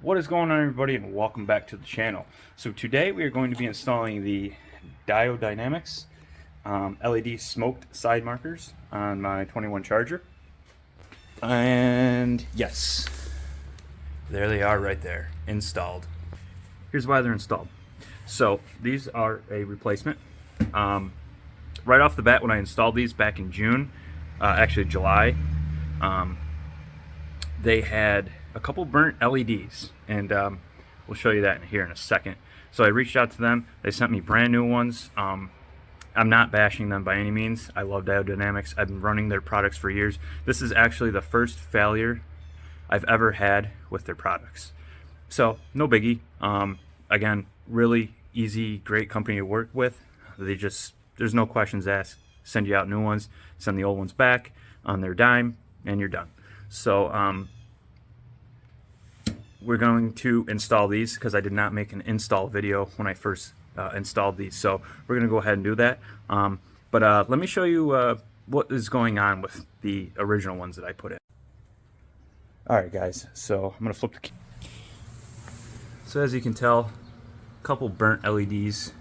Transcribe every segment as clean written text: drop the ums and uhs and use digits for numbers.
What is going on, everybody, and welcome back to the channel. So today we are going to be installing the Diode Dynamics LED smoked side markers on my 21 Charger. And yes, there they are right there, installed. Here's why they're installed. So these are a replacement. Right off the bat, when I installed these back in June, actually July, they had a couple burnt LEDs, and we'll show you that here in a second. So I reached out to them. They sent me brand new ones. I'm not bashing them by any means. I love Diode Dynamics. I've been running their products for years. This is actually the first failure I've ever had with their products. So no biggie. Again, really easy, great company to work with. There's no questions asked. Send you out new ones, send the old ones back on their dime, and you're done. So we're going to install these because I did not make an install video when I first installed these. So we're going to go ahead and do that. But let me show you what is going on with the original ones that I put in. Alright guys, so I'm going to flip the camera. So as you can tell, a couple burnt LEDs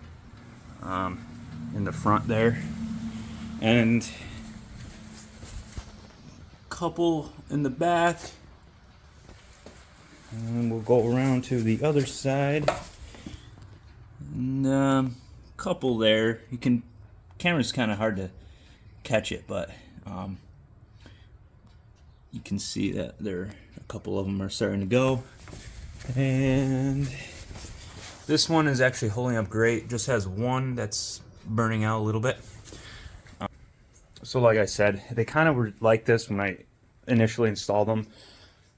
in the front there, and a couple in the back. And we'll go around to the other side. And couple there. Camera's kind of hard to catch it, but you can see that a couple of them are starting to go. And this one is actually holding up great. Just has one that's burning out a little bit. So like I said, they kind of were like this when I initially installed them.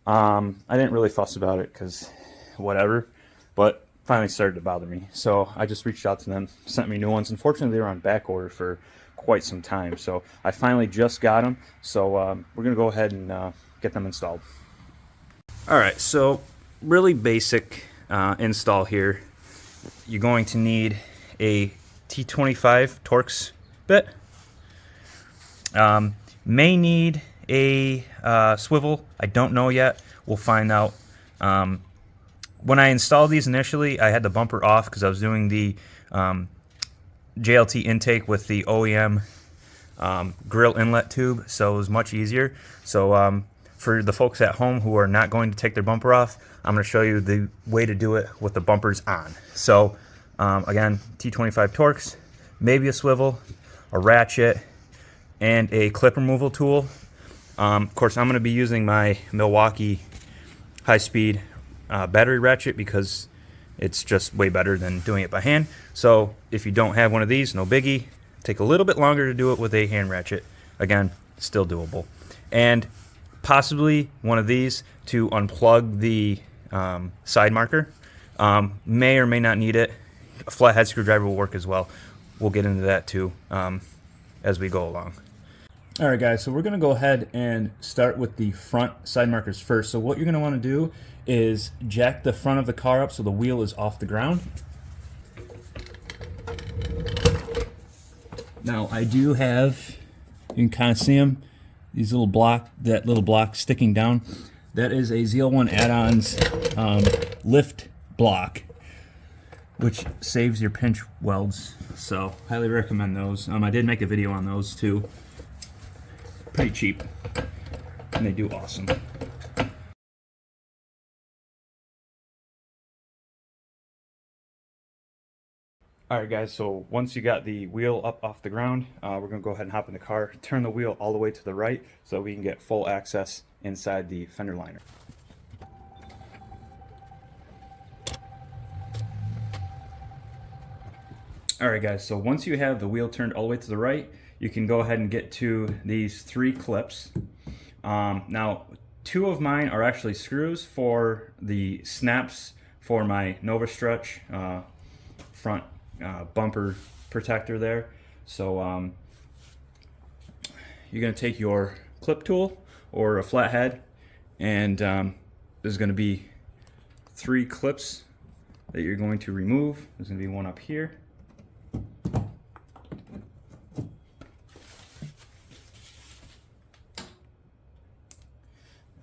I didn't really fuss about it because whatever, but finally started to bother me. So I just reached out to them, sent me new ones. Unfortunately, they were on back order for quite some time. So I finally just got them. So we're going to go ahead and get them installed. All right, so really basic install here. You're going to need a T25 Torx bit. May need a swivel. I don't know yet. We'll find out. When I installed these initially, I had the bumper off because I was doing the JLT intake with the OEM grill inlet tube, so it was much easier. So for the folks at home who are not going to take their bumper off, I'm going to show you the way to do it with the bumpers on. So again, T25 Torx, maybe a swivel, a ratchet, and a clip removal tool. Of course, I'm going to be using my Milwaukee high-speed battery ratchet because it's just way better than doing it by hand. So if you don't have one of these, no biggie. Take a little bit longer to do it with a hand ratchet. Again, still doable. And possibly one of these to unplug the side marker. May or may not need it. A flathead screwdriver will work as well. We'll get into that too as we go along. Alright guys, so we're going to go ahead and start with the front side markers first. So what you're going to want to do is jack the front of the car up so the wheel is off the ground. Now I do have, you can kind of see them, these little that little block sticking down. That is a ZL1 add-ons lift block, which saves your pinch welds. So highly recommend those. I did make a video on those too. Pretty cheap, and they do awesome. Alright guys, so once you got the wheel up off the ground, we're going to go ahead and hop in the car, turn the wheel all the way to the right so we can get full access inside the fender liner. Alright guys, so once you have the wheel turned all the way to the right, you can go ahead and get to these 3 clips. Now, 2 of mine are actually screws for the snaps for my Nova Stretch front bumper protector there. So you're going to take your clip tool or a flathead, and there's going to be 3 clips that you're going to remove. There's going to be one up here.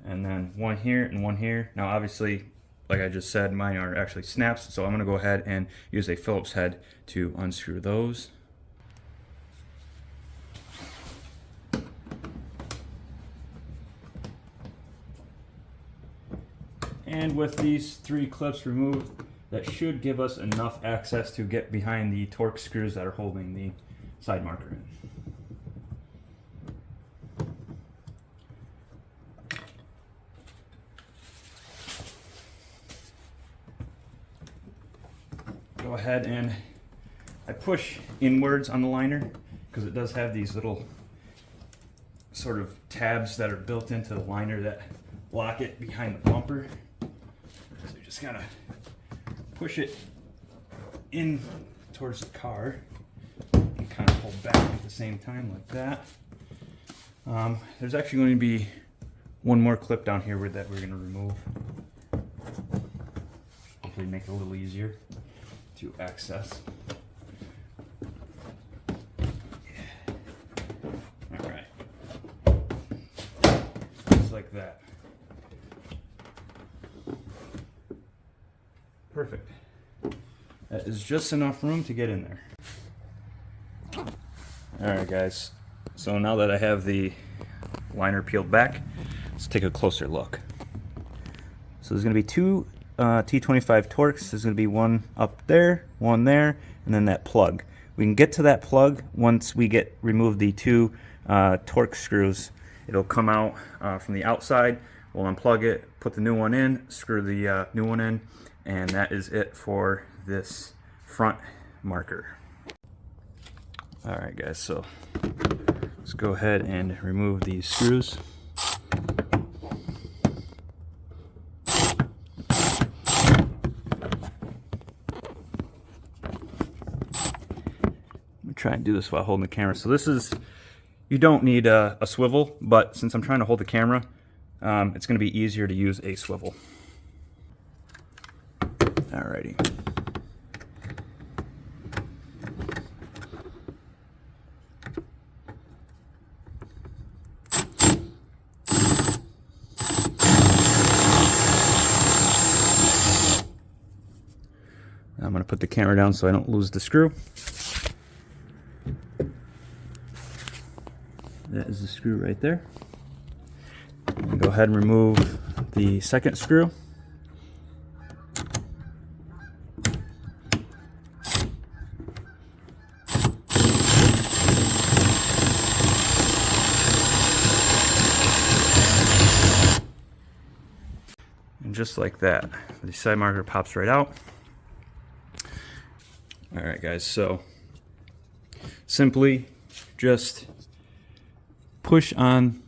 And then one here and one here. Now obviously like I just said, mine are actually snaps, so I'm going to go ahead and use a Phillips head to unscrew those. And with these 3 clips removed, that should give us enough access to get behind the torque screws that are holding the side marker in. Go ahead and I push inwards on the liner because it does have these little sort of tabs that are built into the liner that lock it behind the bumper. So you just gotta push it in towards the car and kind of pull back at the same time like that. There's actually going to be one more clip down here that we're going to remove. Hopefully make it a little easier to access. All right, just like that. Perfect. That is just enough room to get in there. Alright guys, so now that I have the liner peeled back, let's take a closer look. So there's going to be 2 T25 Torx. There's going to be one up there, one there, and then that plug. We can get to that plug once we remove the 2 Torx screws. It'll come out from the outside. We'll unplug it, put the new one in, screw the new one in, and that is it for this front marker. Alright guys, so let's go ahead and remove these screws. I'm gonna try and do this while holding the camera. So this is, you don't need a swivel, but since I'm trying to hold the camera, it's going to be easier to use a swivel. Alrighty. I'm going to put the camera down so I don't lose the screw. That is the screw right there. Go ahead and remove the second screw. And just like that, the side marker pops right out. Alright guys, so simply just push on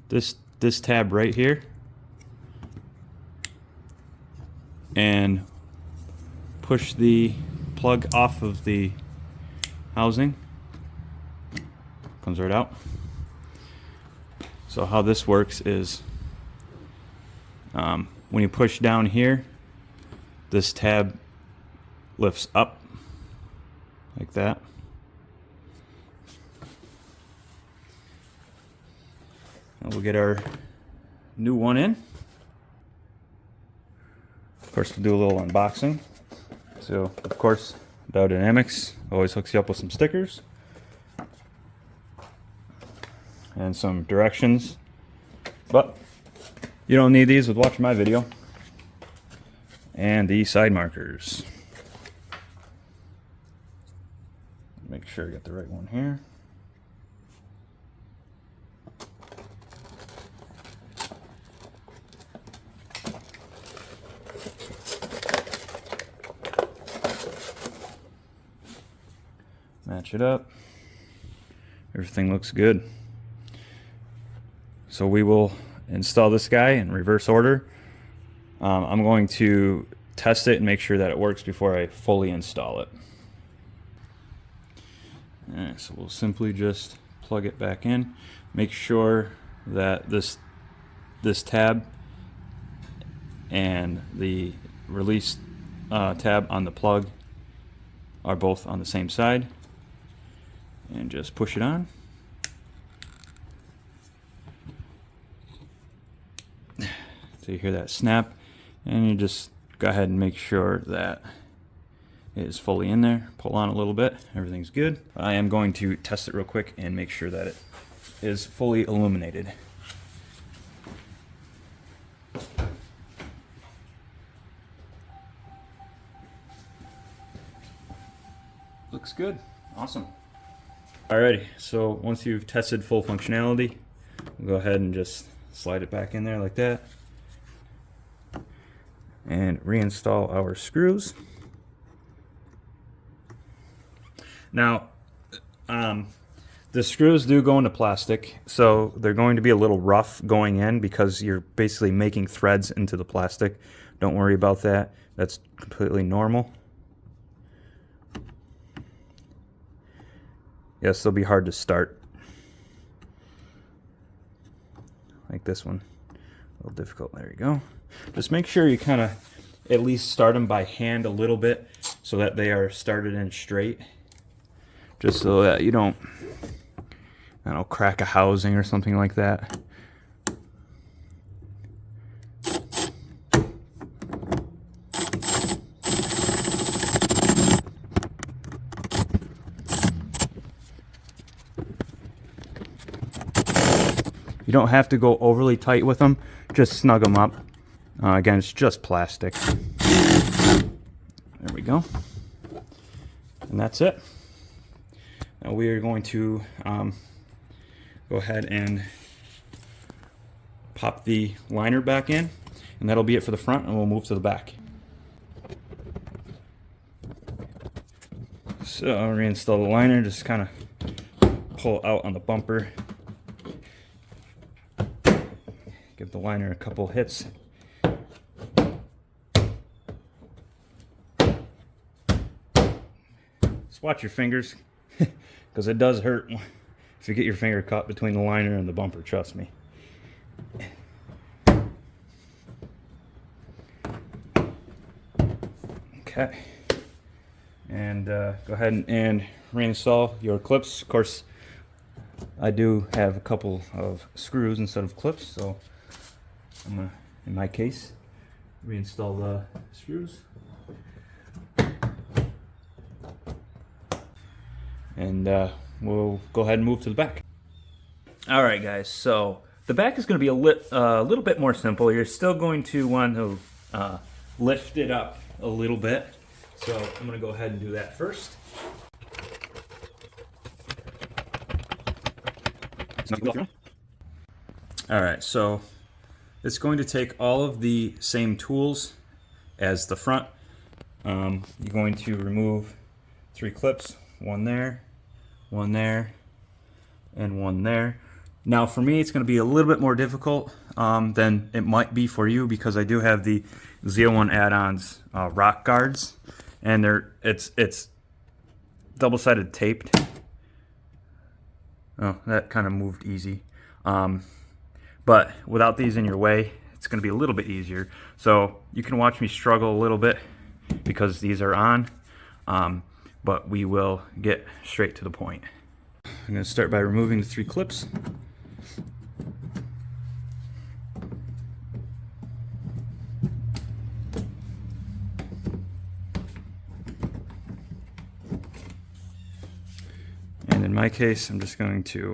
this tab right here and push the plug off of the housing. Comes right out. So how this works is when you push down here, this tab lifts up like that. And we'll get our new one in. Of course, we'll do a little unboxing. So, of course, Diode Dynamics always hooks you up with some stickers and some directions, but you don't need these with watching my video. And the side markers. Make sure I get the right one here. Match it up. Everything looks good. So we will install this guy in reverse order. I'm going to test it and make sure that it works before I fully install it. Alright, so we'll simply just plug it back in. Make sure that this tab and the release tab on the plug are both on the same side. And just push it on. So you hear that snap, and you just go ahead and make sure that it is fully in there. Pull on a little bit, everything's good. I am going to test it real quick and make sure that it is fully illuminated. Looks good. Awesome. Alrighty, so once you've tested full functionality, go ahead and just slide it back in there like that and reinstall our screws. Now, the screws do go into plastic, so they're going to be a little rough going in because you're basically making threads into the plastic. Don't worry about that. That's completely normal. Yes, they'll be hard to start. Like this one. A little difficult. There you go. Just make sure you kind of at least start them by hand a little bit so that they are started in straight. Just so that you don't, I don't know, crack a housing or something like that. You don't have to go overly tight with them, just snug them up. Again, it's just plastic. There we go. And that's it. Now we are going to go ahead and pop the liner back in, and that'll be it for the front, and we'll move to the back. So I'll reinstall the liner, just kind of pull out on the bumper. Give the liner a couple hits. Just watch your fingers, because it does hurt if you get your finger caught between the liner and the bumper, trust me. Okay. And go ahead and reinstall your clips. Of course, I do have a couple of screws instead of clips, so I'm gonna, in my case, reinstall the screws. And we'll go ahead and move to the back. All right, guys, so the back is going to be a little bit more simple. You're still going to want to lift it up a little bit. So I'm going to go ahead and do that first. All right, so it's going to take all of the same tools as the front. You're going to remove 3 clips, one there, and one there. Now for me, it's going to be a little bit more difficult than it might be for you, because I do have the Z01 add-ons rock guards, and it's double-sided taped. Oh, that kind of moved easy. But without these in your way, it's going to be a little bit easier. So you can watch me struggle a little bit because these are on, but we will get straight to the point. I'm going to start by removing the 3 clips. And in my case, I'm just going to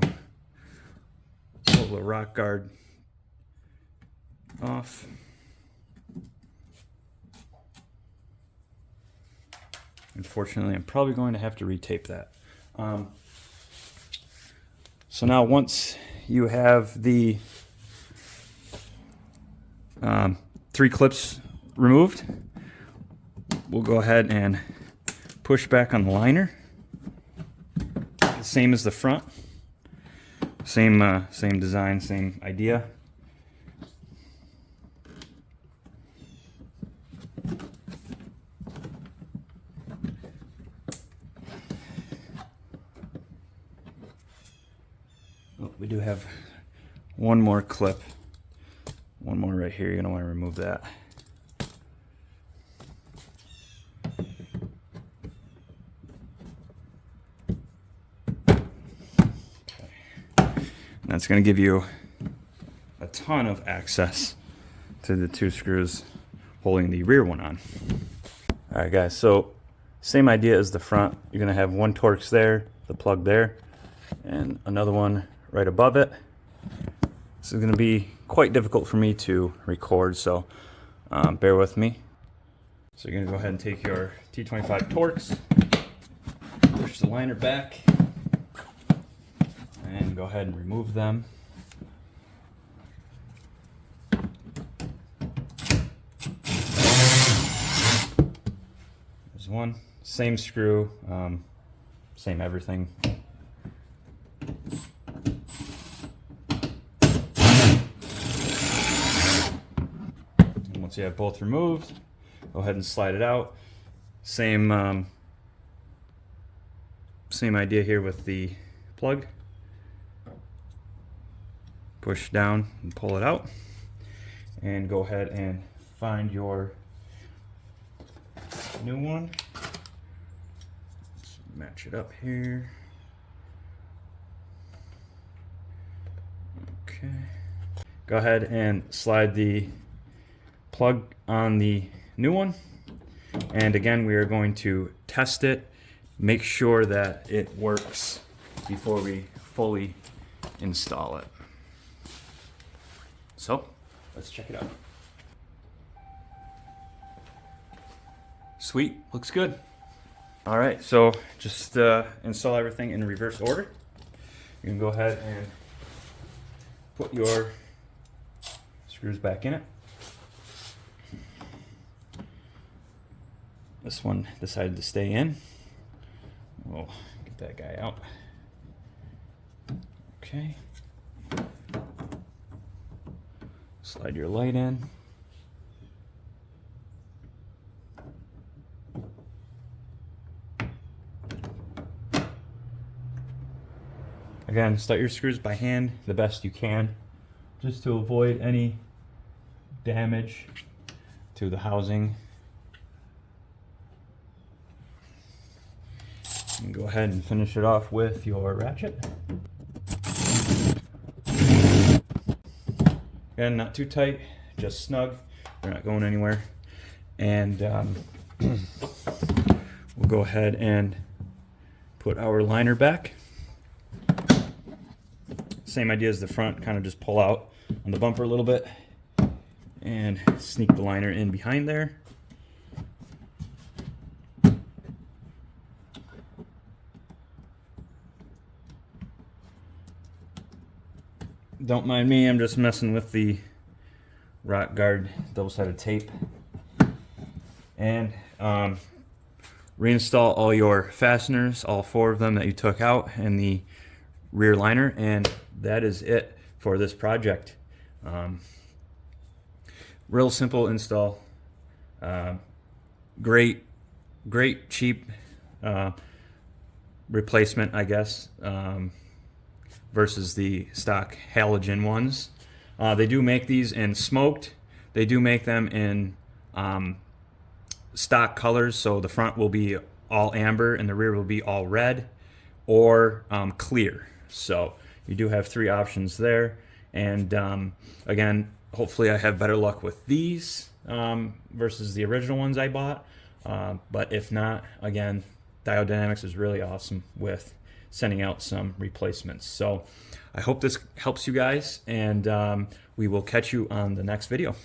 pull the rock guard off. Unfortunately, I'm probably going to have to retape that. So now once you have the 3 clips removed, we'll go ahead and push back on the liner. Same as the front. Same design, same idea. Oh, we do have one more clip. One more right here. You're going to want to remove that. That's going to give you a ton of access to the 2 screws holding the rear one on. All right, guys, so same idea as the front. You're gonna have one Torx there, the plug there, and another one right above it. This is gonna be quite difficult for me to record, so bear with me. So you're gonna go ahead and take your T25 Torx, push the liner back, and go ahead and remove them. There's one, same screw, same everything. And once you have both removed, go ahead and slide it out. Same idea here with the plug. Push down and pull it out, and go ahead and find your new one. Let's match it up here. Okay. Go ahead and slide the plug on the new one. And again, we are going to test it, make sure that it works before we fully install it. So, let's check it out. Sweet, looks good. All right, so just install everything in reverse order. You can go ahead and put your screws back in it. This one decided to stay in. We'll get that guy out. Okay. Slide your light in. Again, start your screws by hand the best you can, just to avoid any damage to the housing. And go ahead and finish it off with your ratchet. Again, not too tight, just snug. They're not going anywhere. And we'll go ahead and put our liner back. Same idea as the front, kind of just pull out on the bumper a little bit and sneak the liner in behind there. Don't mind me, I'm just messing with the rock guard double-sided tape. And reinstall all your fasteners, all 4 of them that you took out, and the rear liner, and that is it for this project. Real simple install. Great cheap replacement, I guess, versus the stock halogen ones. They do make these in smoked. They do make them in stock colors, so the front will be all amber and the rear will be all red or clear. So you do have 3 options there. And again, hopefully I have better luck with these versus the original ones I bought. But if not, again, Diode Dynamics is really awesome with sending out some replacements. So I hope this helps you guys, and we will catch you on the next video.